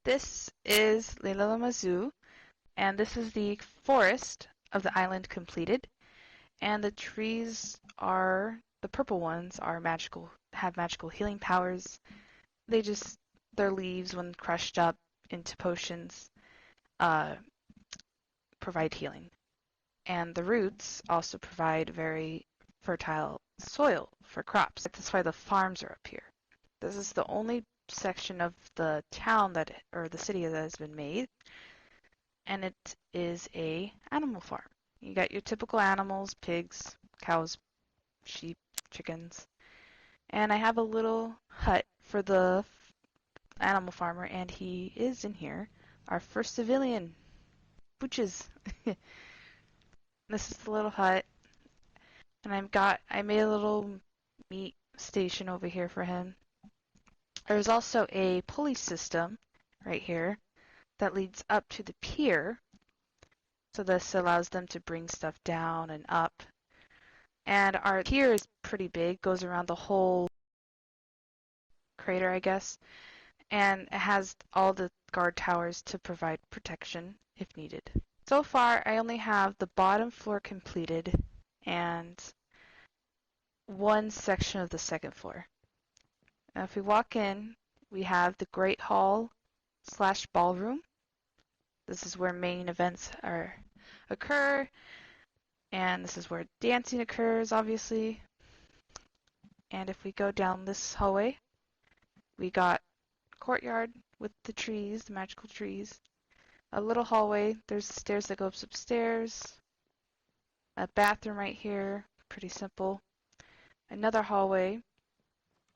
This is Leilalama Zoo, and this is the forest of the island completed. And the trees are, the purple ones are magical, have magical healing powers. Their leaves, when crushed up into potions, provide healing. And the roots also provide very fertile soil for crops. That's why the farms are up here. This is the only section of the town or the city that has been made, and it is a animal farm. You got your typical animals, pigs, cows, sheep, chickens, and I have a little hut for the animal farmer, and he is in here, our first civilian, Booches. This is the little hut, and I made a little meat station over here for him. There's also a pulley system right here that leads up to the pier. So this allows them to bring stuff down and up. And our pier is pretty big, goes around the whole crater, I guess. And it has all the guard towers to provide protection if needed. So far, I only have the bottom floor completed and one section of the second floor. Now if we walk in, we have the Great Hall / ballroom. This is where main events occur, and this is where dancing occurs, obviously. And if we go down this hallway, we got courtyard with the trees, the magical trees, a little hallway, there's stairs that go upstairs, a bathroom right here, pretty simple, another hallway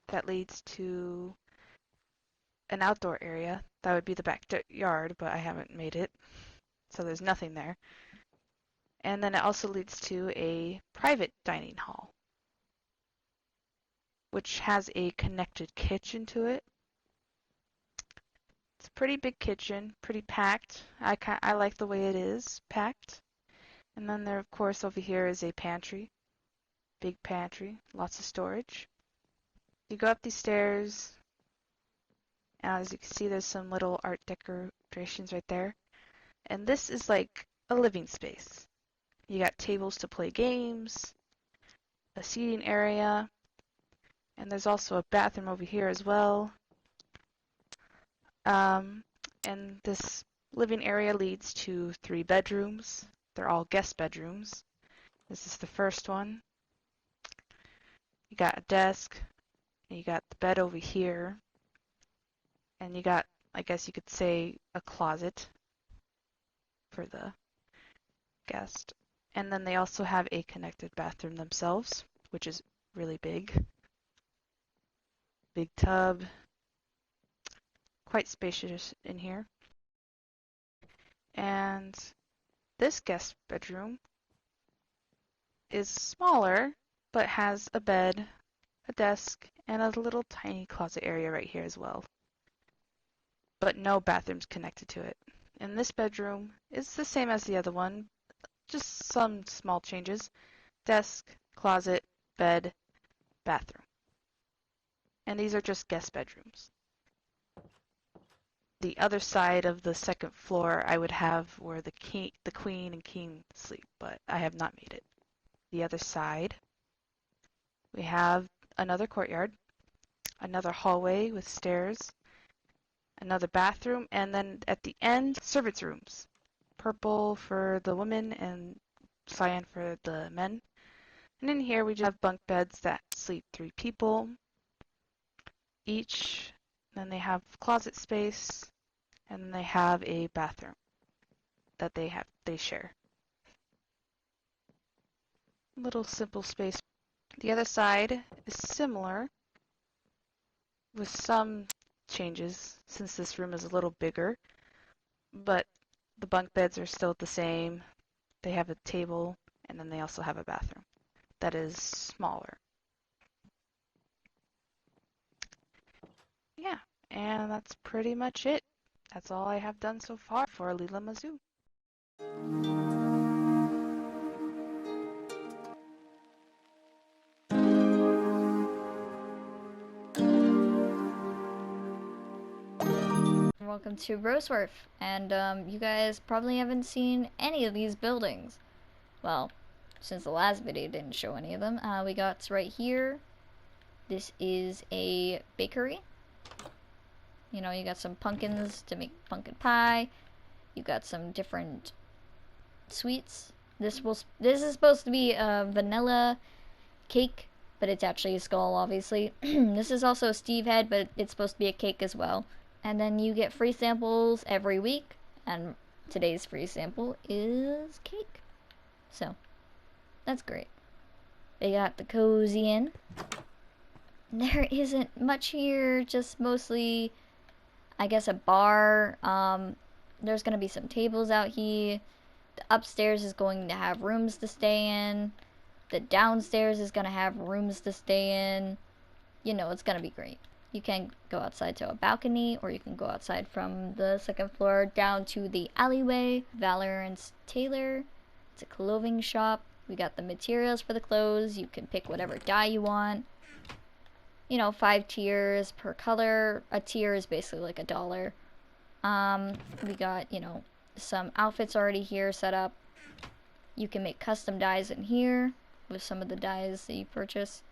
that leads to an outdoor area. That would be the backyard, but I haven't made it, so there's nothing there. And then it also leads to a private dining hall, which has a connected kitchen to it. It's a pretty big kitchen, pretty packed. I like the way it is packed. And then there, of course, over here is a pantry, big pantry, lots of storage. You go up these stairs, and as you can see, there's some little art decorations right there. And this is like a living space. You got tables to play games, a seating area, and there's also a bathroom over here as well. And this living area leads to 3 bedrooms. They're all guest bedrooms. This is the first one. You got a desk, and you got the bed over here, and you got, I guess you could say, a closet for the guest. And then they also have a connected bathroom themselves, which is really big. Big tub, quite spacious in here. And this guest bedroom is smaller, but has a bed, a desk, and a little tiny closet area right here as well. But no bathrooms connected to it. And this bedroom is the same as the other one, just some small changes. Desk, closet, bed, bathroom. And these are just guest bedrooms. The other side of the second floor I would have where the queen and king sleep, but I have not made it. The other side, we have another courtyard, another hallway with stairs, another bathroom, and then at the end, servants' rooms. Purple for the women and cyan for the men. And in here we just have bunk beds that sleep 3 people each. Then they have closet space, and then they have a bathroom. that they share. Little simple space. The other side is similar with some changes since this room is a little bigger, but the bunk beds are still the same. They have a table, and then they also have a bathroom that is smaller. Yeah, and that's pretty much it. That's all I have done so far for Lila Mazoo. Welcome to Roseworth, and you guys probably haven't seen any of these buildings. Well, since the last video didn't show any of them. We got right here, this is a bakery. You know, you got some pumpkins to make pumpkin pie. You got some different sweets. This is supposed to be a vanilla cake, but it's actually a skull, obviously. This is also a Steve head, but it's supposed to be a cake as well. And then you get free samples every week, and today's free sample is cake. So, that's great. They got the cozy inn. There isn't much here, just mostly, I guess, a bar. There's gonna be some tables out here. The upstairs is going to have rooms to stay in. The downstairs is gonna have rooms to stay in. You know, it's gonna be great. You can go outside to a balcony, or you can go outside from the second floor down to the alleyway. Valorant's Tailor. It's a clothing shop. We got the materials for the clothes. You can pick whatever dye you want. You know, 5 tiers per color. A tier is basically like $1. We got, you know, some outfits already here set up. You can make custom dyes in here with some of the dyes that you purchase.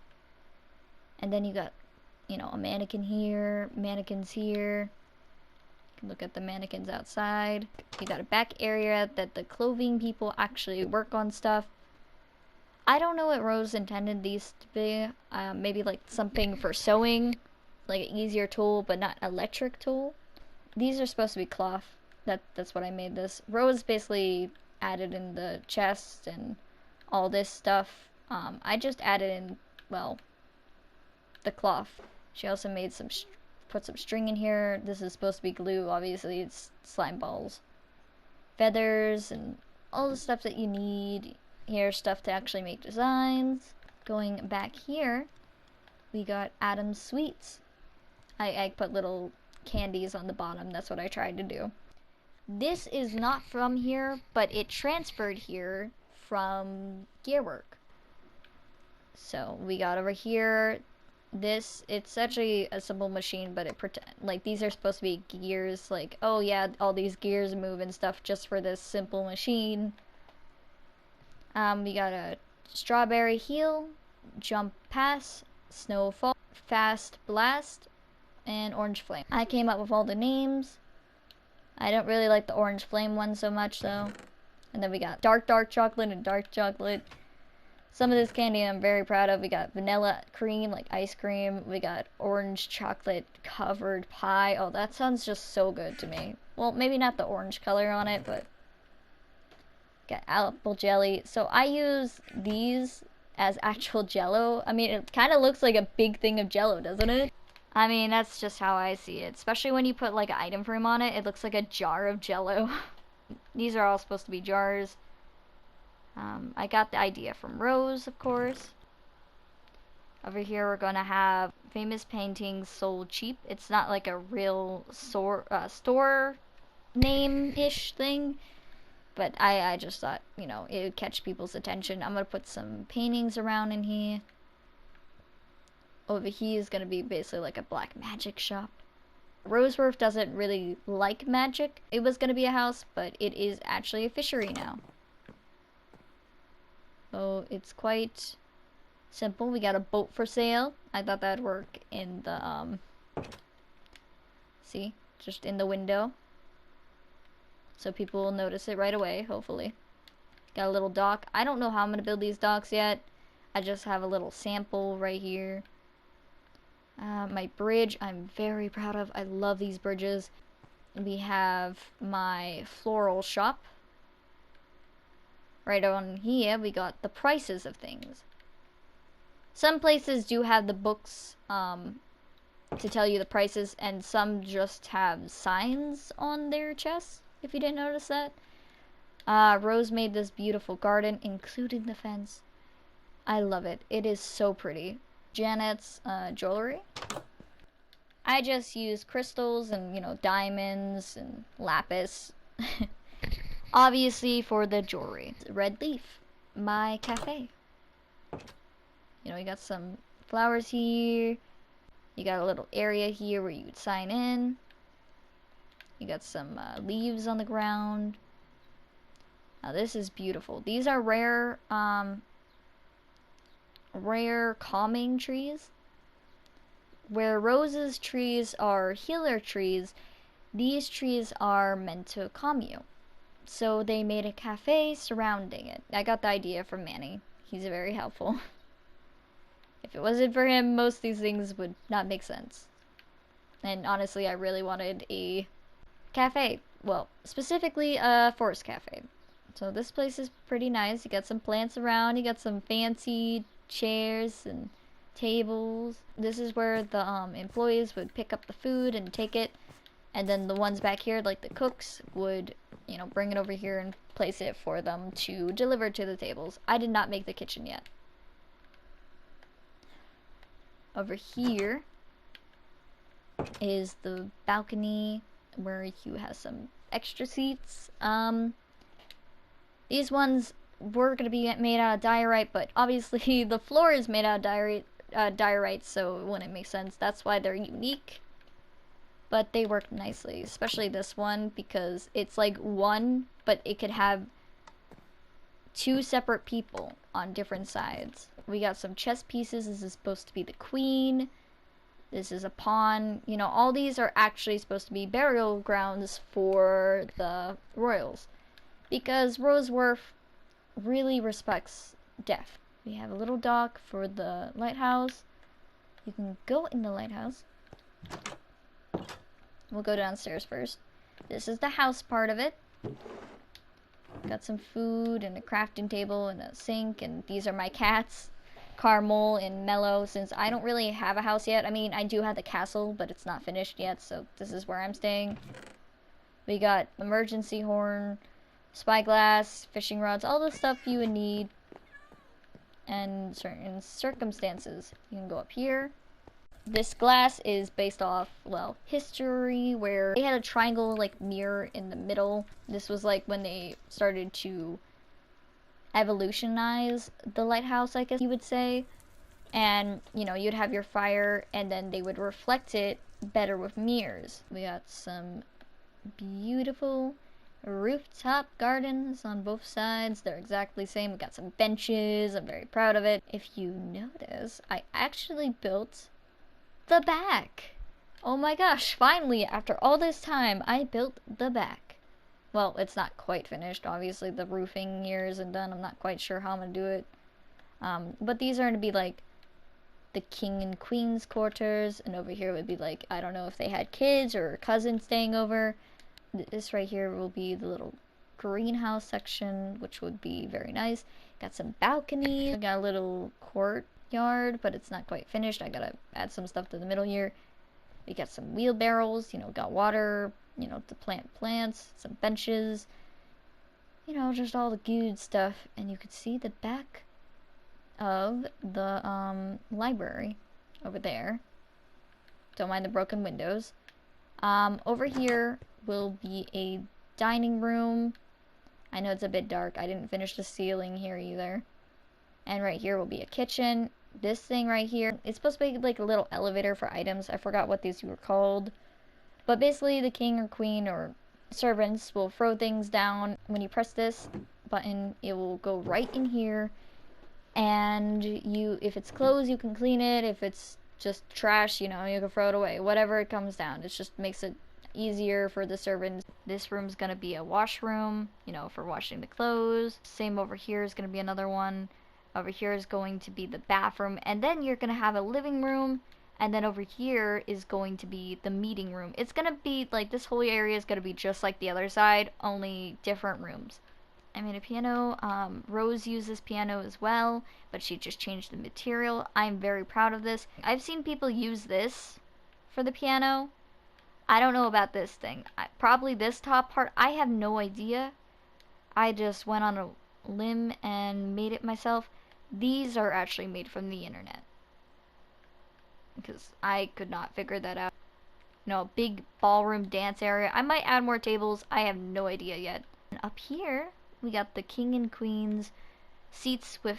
And then you got, you know, a mannequin here, mannequins here. You can look at the mannequins outside. You got a back area that the clothing people actually work on stuff. I don't know what Rose intended these to be. Maybe like something for sewing, like an easier tool, but not electric tool. These are supposed to be cloth. That's what I made this. Rose basically added in the chest and all this stuff. I just added in, well, the cloth. She also made put some string in here. This is supposed to be glue, obviously it's slime balls. Feathers and all the stuff that you need. Here's stuff to actually make designs. Going back here, we got Adam's Sweets. I put little candies on the bottom, that's what I tried to do. This is not from here, but it transferred here from Gearwork. So we got over here, it's actually a simple machine, but like these are supposed to be gears, like, oh yeah, all these gears move and stuff just for this simple machine. We got a strawberry heel, jump pass, snowfall, fast blast, and orange flame. I came up with all the names. I don't really like the orange flame one so much though. And then we got dark chocolate and dark chocolate. Some of this candy I'm very proud of. We got vanilla cream, like ice cream. We got orange chocolate covered pie. Oh, that sounds just so good to me. Well, maybe not the orange color on it, but got apple jelly. So I use these as actual jello. I mean, it kind of looks like a big thing of jello, doesn't it? I mean, that's just how I see it. Especially when you put like an item frame on it, it looks like a jar of jello. These are all supposed to be jars. I got the idea from Rose, of course. Over here we're gonna have famous paintings sold cheap. It's not like a real store name-ish thing, but I just thought, you know, it would catch people's attention. I'm gonna put some paintings around in here. Over here is gonna be basically like a black magic shop. Roseworth doesn't really like magic. It was gonna be a house, but it is actually a fishery now. So it's quite simple. We got a boat for sale. I thought that'd work in the, see, just in the window. So people will notice it right away, hopefully. Got a little dock. I don't know how I'm gonna build these docks yet. I just have a little sample right here. My bridge, I'm very proud of. I love these bridges. We have my floral shop. Right on here, we got the prices of things. Some places do have the books to tell you the prices, and some just have signs on their chests, if you didn't notice that. Rose made this beautiful garden, including the fence. I love it. It is so pretty. Janet's jewelry. I just use crystals and, you know, diamonds and lapis. Obviously for the jewelry. Red leaf. My cafe. You know, you got some flowers here. You got a little area here where you would sign in. You got some leaves on the ground. Now this is beautiful. These are rare calming trees. Where Rose's trees are healer trees, these trees are meant to calm you. So they made a cafe surrounding it. I got the idea from Manny. He's very helpful. If it wasn't for him, most of these things would not make sense. And honestly, I really wanted a cafe. Well, specifically a forest cafe. So this place is pretty nice. You got some plants around. You got some fancy chairs and tables. This is where the employees would pick up the food and take it. And then the ones back here, like the cooks, would, you know, bring it over here and place it for them to deliver to the tables. I did not make the kitchen yet. Over here is the balcony where you have some extra seats. These ones were going to be made out of diorite, but obviously the floor is made out of diorite, so it wouldn't make sense. That's why they're unique. But they work nicely, especially this one, because it's like one, but it could have two separate people on different sides. We got some chess pieces. This is supposed to be the queen. This is a pawn. You know, all these are actually supposed to be burial grounds for the royals, because Roseworth really respects death. We have a little dock for the lighthouse. You can go in the lighthouse. We'll go downstairs first. This is the house part of it. Got some food and a crafting table and a sink, and these are my cats, Carmel and Mellow, since I don't really have a house yet. I mean, I do have the castle, but it's not finished yet, so this is where I'm staying. We got emergency horn, spyglass, fishing rods, all the stuff you would need in certain circumstances. You can go up here. This glass is based off, well, history, where they had a triangle like mirror in the middle. This was like when they started to evolutionize the lighthouse, I guess you would say. And, you know, you'd have your fire and then they would reflect it better with mirrors. We got some beautiful rooftop gardens on both sides. They're exactly the same. We got some benches. I'm very proud of it. If you notice, I actually built the back. Oh my gosh, finally, after all this time, I built the back. Well, it's not quite finished. Obviously, the roofing here isn't done. I'm not quite sure how I'm gonna do it. But these are gonna be like the king and queen's quarters, and over here would be like, I don't know if they had kids or cousins staying over. This right here will be the little greenhouse section, which would be very nice. Got some balconies. Got a little courtyard, but it's not quite finished. I gotta add some stuff to the middle here. We got some wheelbarrows, you know, got water, you know, to plant plants, some benches, you know, just all the good stuff. And you could see the back of the library over there. Don't mind the broken windows. Over here will be a dining room. I know it's a bit dark. I didn't finish the ceiling here either. And right here will be a kitchen. This thing right here, it's supposed to be like a little elevator for items. I forgot what these were called. But basically the king or queen or servants will throw things down. When you press this button, it will go right in here. And you, if it's clothes, you can clean it. If it's just trash, you know, you can throw it away. Whatever it comes down. It just makes it easier for the servants. This room's gonna be a washroom, you know, for washing the clothes. Same over here is gonna be another one. Over here is going to be the bathroom, and then you're gonna have a living room, and then over here is going to be the meeting room. It's gonna be like, this whole area is gonna be just like the other side, only different rooms. I made a piano. Rose uses piano as well, but she just changed the material. I'm very proud of this. I've seen people use this for the piano. I don't know about this thing. Probably this top part. I have no idea. I just went on a limb and made it myself. These are actually made from the internet, because I could not figure that out. Big ballroom dance area. I might add more tables. I have no idea yet. And up here, we got the king and queen's seats with,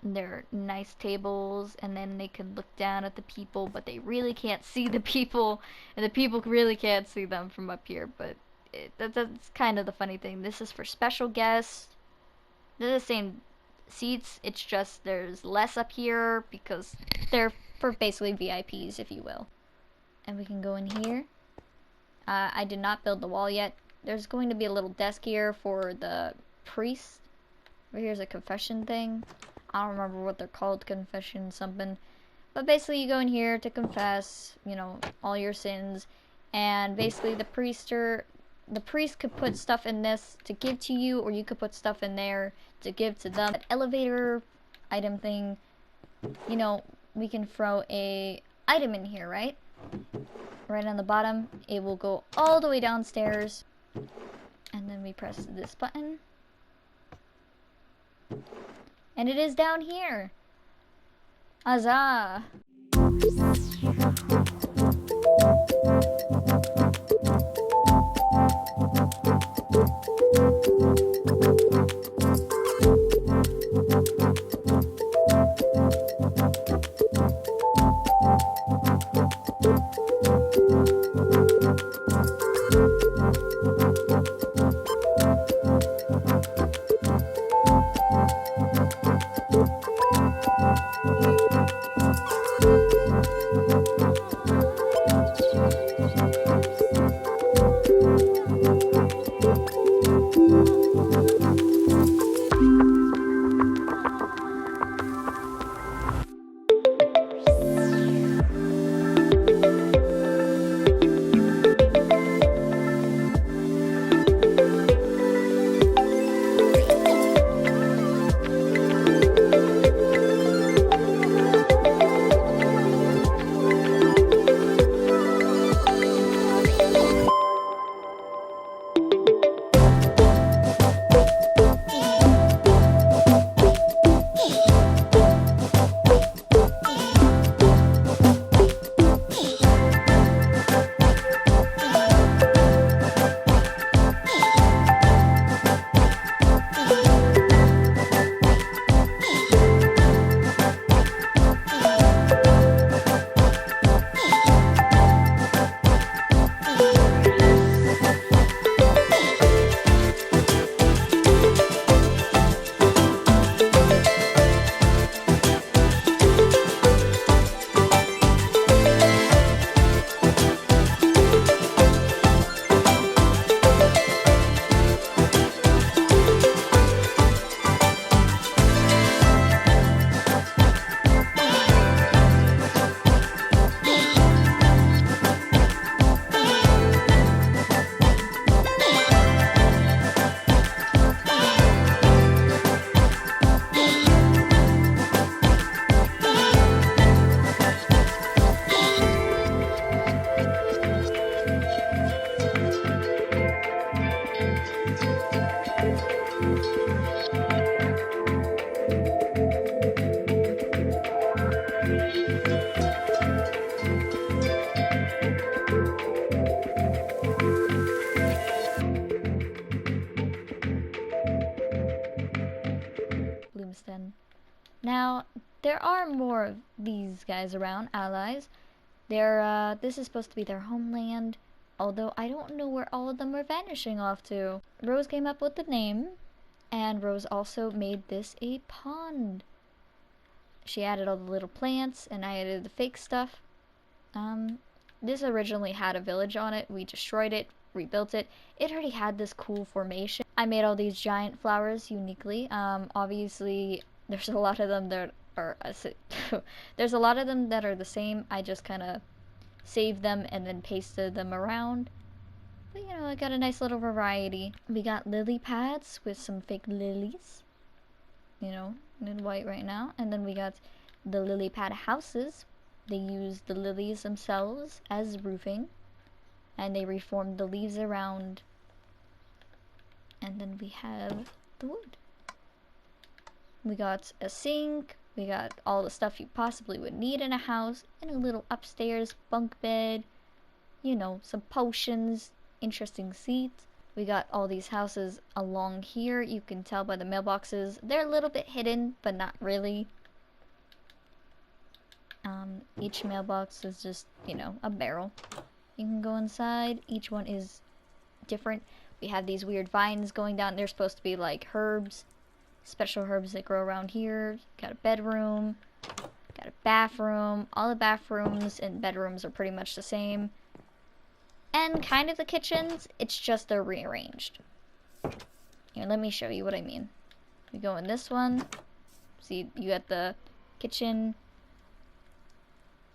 their nice tables, and then they can look down at the people, but they really can't see the people, and the people really can't see them from up here, but that's kind of the funny thing. This is for special guests. They're the same seats, it's just there's less up here because they're for basically VIPs, if you will. And we can go in here. I did not build the wall yet. There's going to be a little desk here for the priest. Here's a confession thing. I don't remember what they're called, confession something. But basically you go in here to confess, all your sins. And basically the priest could put stuff in this to give to you, or you could put stuff in there to give to them. That elevator item thing, we can throw a item in here, right? Right on the bottom. It will go all the way downstairs. And then we press this button. And it is down here. Huzzah! Now, there are more of these guys around, allies. This is supposed to be their homeland, although I don't know where all of them are vanishing off to. Rose came up with the name, and Rose also made this a pond. She added all the little plants, and I added the fake stuff. This originally had a village on it. We destroyed it, rebuilt it. It already had this cool formation. I made all these giant flowers uniquely. Obviously, there's a lot of them that are there's a lot of them that are the same. I just kind of saved them and then pasted them around. But you know, I got a nice little variety. We got lily pads with some fake lilies. You know, in white right now. And then we got the lily pad houses. They use the lilies themselves as roofing. And they reformed the leaves around. And then we have the wood. We got a sink. We got all the stuff you possibly would need in a house. And a little upstairs bunk bed. You know, some potions. Interesting seats. We got all these houses along here. You can tell by the mailboxes. They're a little bit hidden, but not really. Each mailbox is just, you know, a barrel. You can go inside. Each one is different. We have these weird vines going down. They're supposed to be like herbs. Special herbs that grow around here. Got a bedroom. Got a bathroom. All the bathrooms and bedrooms are pretty much the same. And kind of the kitchens. It's just they're rearranged. Here, let me show you what I mean. We go in this one. See, you got the kitchen.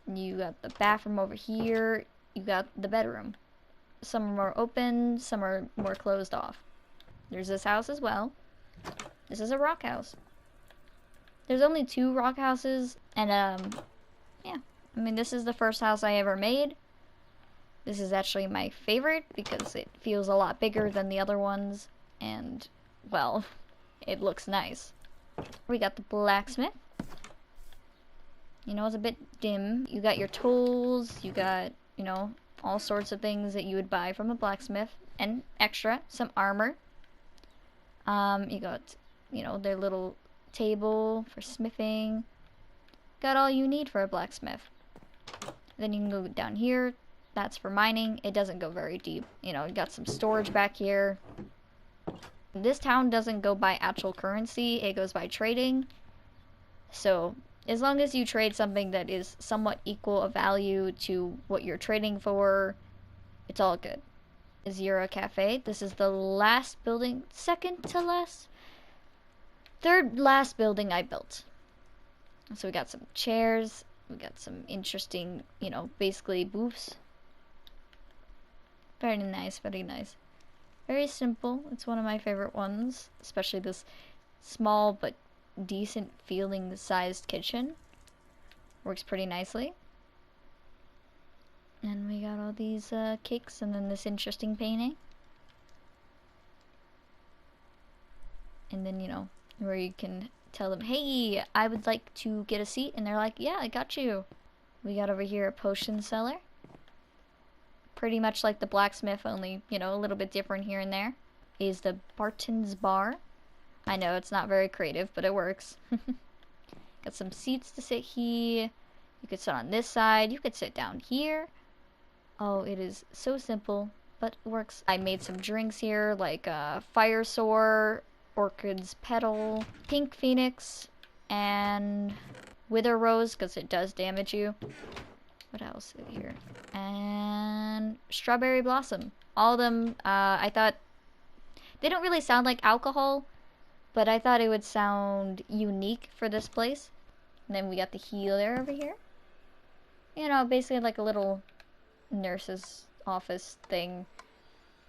You got the bathroom over here. You got the bedroom. Some are more open, some are more closed off. There's this house as well. This is a rock house. There's only 2 rock houses, and yeah. I mean, this is the first house I ever made. This is actually my favorite because it feels a lot bigger than the other ones, and, well, it looks nice. We got the blacksmith. You know, it's a bit dim. You got your tools, you got, you know, all sorts of things that you would buy from a blacksmith, and extra, some armor. You got, you know, their little table for smithing. Got all you need for a blacksmith. Then you can go down here. That's for mining. It doesn't go very deep. You know, you got some storage back here. This town doesn't go by actual currency. It goes by trading. So, as long as you trade something that is somewhat equal of value to what you're trading for, it's all good. Zero Cafe. This is the last building, second to last, third last building I built. So we got some chairs, we got some interesting, you know, basically booths. Very nice, very nice. Very simple. It's one of my favorite ones, especially this small but decent feeling sized kitchen. Works pretty nicely. And we got all these cakes and then this interesting painting. And then, you know, where you can tell them, hey, I would like to get a seat. And they're like, yeah, I got you. We got over here a potion cellar. Pretty much like the blacksmith, only, you know, a little bit different here and there. Is the Barton's Bar. I know it's not very creative, but it works. Got some seats to sit here. You could sit on this side. You could sit down here. Oh, it is so simple, but it works. I made some drinks here, like Fire Soar, Orchid's Petal, Pink Phoenix, and Wither Rose, because it does damage you. What else is here? And Strawberry Blossom. All of them, I thought, they don't really sound like alcohol, but I thought it would sound unique for this place. And then we got the healer over here. You know, basically like a little nurse's office thing.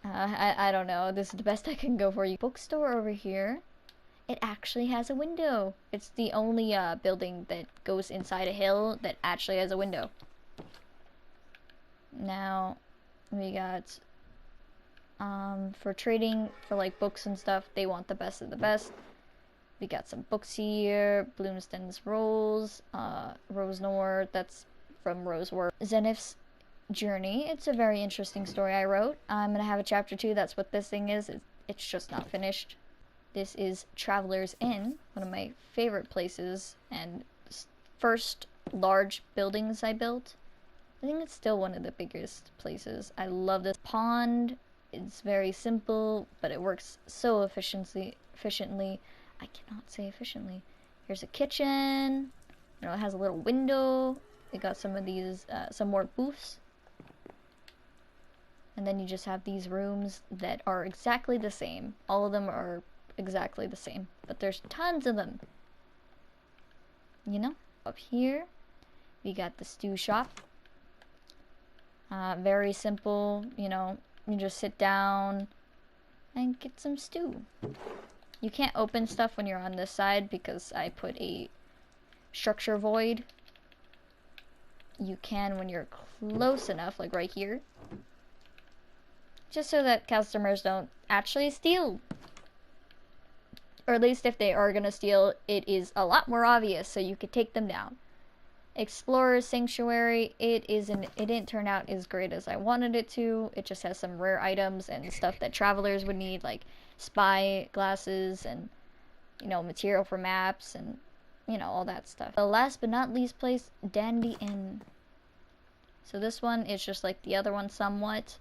I don't know. This is the best I can go for you. Bookstore over here. It actually has a window. It's the only building that goes inside a hill that actually has a window. Now, we got, for trading, for like books and stuff, they want the best of the best. We got some books here, Bloomston's Rolls, Rose Noir, that's from Roseworth. Zermyth's Journey, it's a very interesting story I wrote. I'm gonna have a chapter 2, that's what this thing is. It's just not finished. This is Traveler's Inn, one of my favorite places, and first large buildings I built. I think it's still one of the biggest places. I love this pond. It's very simple, but it works so efficiently. I cannot say efficiently. Here's a kitchen. You know, it has a little window. It got some of these, some more booths. And then you just have these rooms that are exactly the same. All of them are exactly the same, but there's tons of them. You know? Up here, we got the stew shop. Very simple, you know, You just sit down and get some stew. You can't open stuff when you're on this side because I put a structure void. You can when you're close enough, like right here. Just so that customers don't actually steal. Or at least if they are gonna steal, it is a lot more obvious so you could take them down. Explorer's Sanctuary, it didn't turn out as great as I wanted it to. It just has some rare items and stuff that travelers would need, like spy glasses and, you know, material for maps and, you know, all that stuff. The last but not least place, Dandy Inn. So this one is just like the other one somewhat,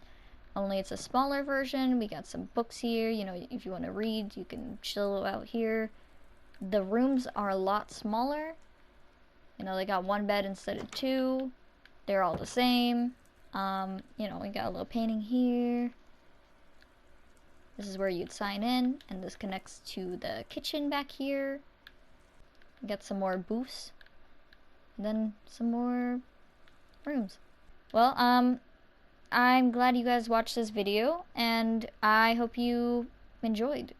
only it's a smaller version. We got some books here, you know, if you want to read, you can chill out here. The rooms are a lot smaller. You know, they got one bed instead of two. They're all the same. You know, we got a little painting here. This is where you'd sign in, and this connects to the kitchen back here. We got some more booths. And then some more rooms. Well, I'm glad you guys watched this video, and I hope you enjoyed.